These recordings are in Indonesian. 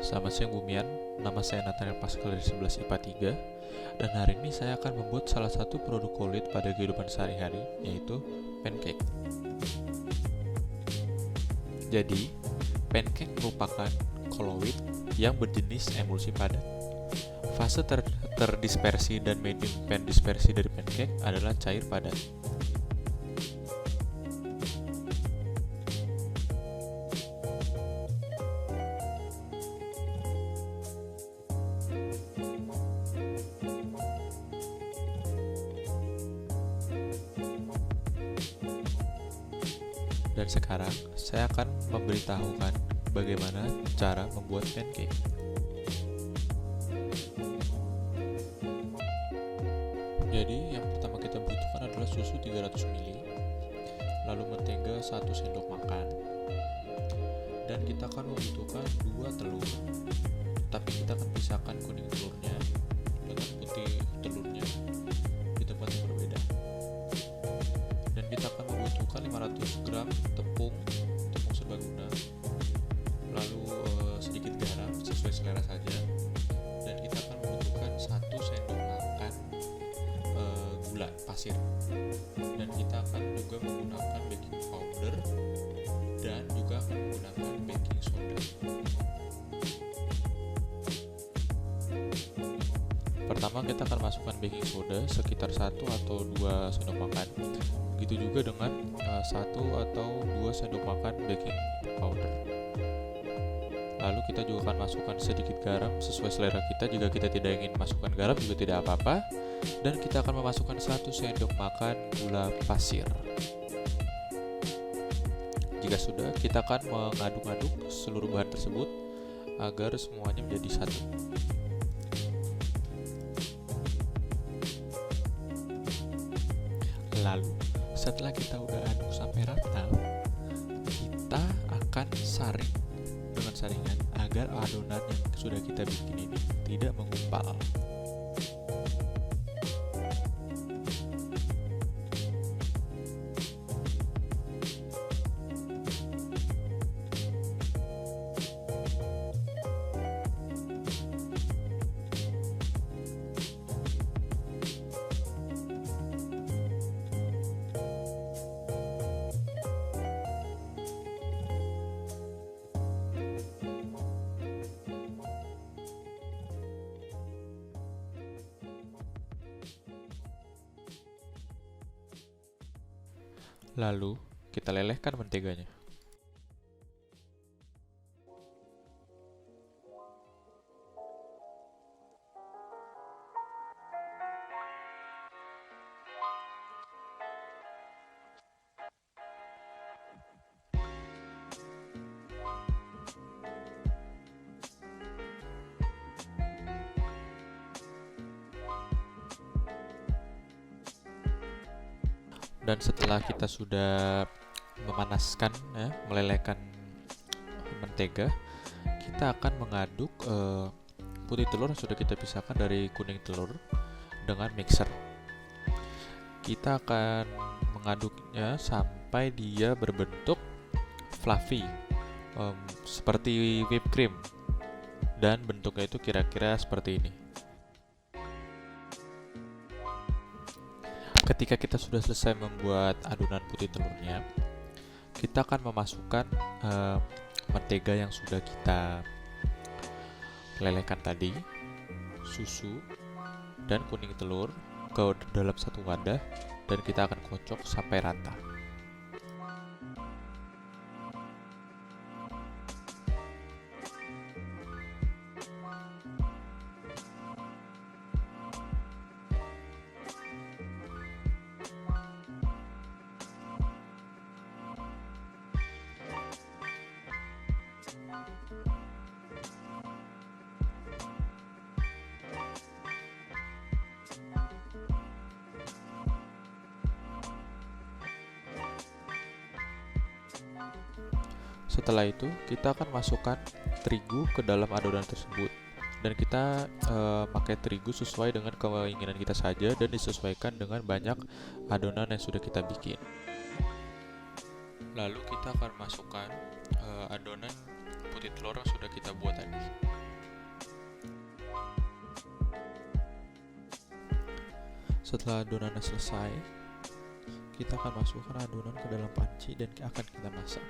Selamat siang Bumian, nama saya Nathaniel Pascal dari 11 IPA 3. Dan hari ini saya akan membuat salah satu produk kulit pada kehidupan sehari-hari, yaitu pancake. Jadi, pancake merupakan koloid yang berjenis emulsi padat. Fase terdispersi dan medium dispersi dari pancake adalah cair padat. Dan sekarang saya akan memberitahukan bagaimana cara membuat pancake. Jadi yang pertama kita butuhkan adalah susu 300 ml, lalu mentega 1 sendok makan, dan kita akan membutuhkan 2 telur, tapi kita akan pisahkan kuning telurnya dengan putih telurnya di tempat yang berbeda. Dan kita akan membutuhkan 500 gram tepung serbaguna, lalu sedikit garam sesuai selera saja, dan kita akan membutuhkan 1 sendok makan gula pasir, dan kita akan juga menggunakan baking powder dan juga akan menggunakan baking soda. Pertama kita akan masukkan baking soda sekitar 1 atau 2 sendok makan. Begitu juga dengan 1 atau 2 sendok makan baking powder. Lalu kita juga akan masukkan sedikit garam sesuai selera kita. Jika kita tidak ingin masukkan garam juga tidak apa-apa. Dan kita akan memasukkan 1 sendok makan gula pasir. Jika sudah, kita akan mengaduk-aduk seluruh bahan tersebut agar semuanya menjadi satu. Lalu setelah kita udah aduk sampai rata, kita akan saring dengan saringan agar adonan yang sudah kita bikin ini tidak menggumpal. Lalu kita lelehkan menteganya. Dan setelah kita sudah memanaskan, melelehkan mentega, kita akan mengaduk putih telur yang sudah kita pisahkan dari kuning telur dengan mixer. Kita akan mengaduknya sampai dia berbentuk fluffy, seperti whipped cream, dan bentuknya itu kira-kira seperti ini. Ketika kita sudah selesai membuat adonan putih telurnya, kita akan memasukkan mentega yang sudah kita lelehkan tadi, susu, dan kuning telur ke dalam satu wadah, dan kita akan kocok sampai rata. Setelah itu, kita akan masukkan terigu ke dalam adonan tersebut, dan kita pakai terigu sesuai dengan keinginan kita saja dan disesuaikan dengan banyak adonan yang sudah kita bikin. Lalu kita akan masukkan adonan putih telur yang sudah kita buat tadi. Setelah adonannya selesai, kita akan masukkan adonan ke dalam panci dan akan kita masak.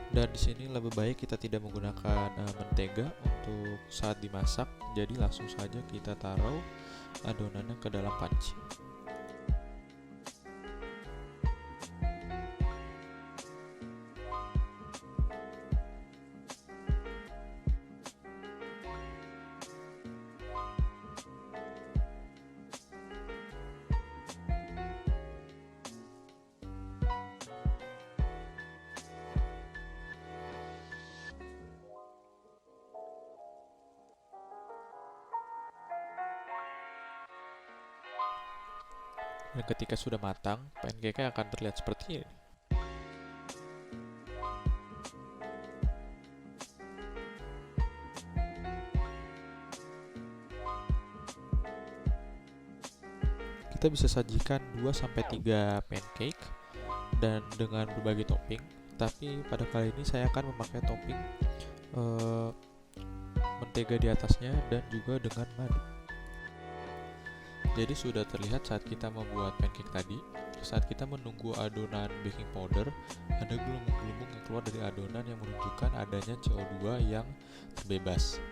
Dan di sini lebih baik kita tidak menggunakan mentega untuk saat dimasak, jadi langsung saja kita taruh adonannya ke dalam panci. Dan ketika sudah matang, pancake-nya akan terlihat seperti ini. Kita bisa sajikan 2-3 pancake dan dengan berbagai topping, tapi pada kali ini saya akan memakai topping mentega di atasnya dan juga dengan madu. Jadi sudah terlihat saat kita membuat pancake tadi, saat kita menunggu adonan baking powder, ada gelembung-gelembung yang keluar dari adonan yang menunjukkan adanya CO2 yang terbebas.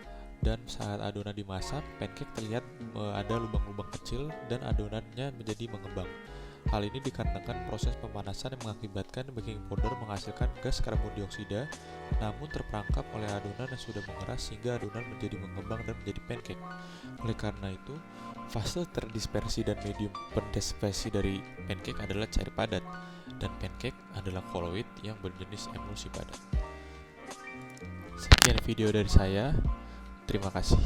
Dan saat adonan dimasak, pancake terlihat ada lubang-lubang kecil dan adonannya menjadi mengembang. Hal ini dikarenakan proses pemanasan yang mengakibatkan baking powder menghasilkan gas karbon dioksida, namun terperangkap oleh adonan yang sudah mengeras sehingga adonan menjadi mengembang dan menjadi pancake. Oleh karena itu, fase terdispersi dan medium pendispersi dari pancake adalah cair padat, dan pancake adalah koloid yang berjenis emulsi padat. Sekian video dari saya, terima kasih.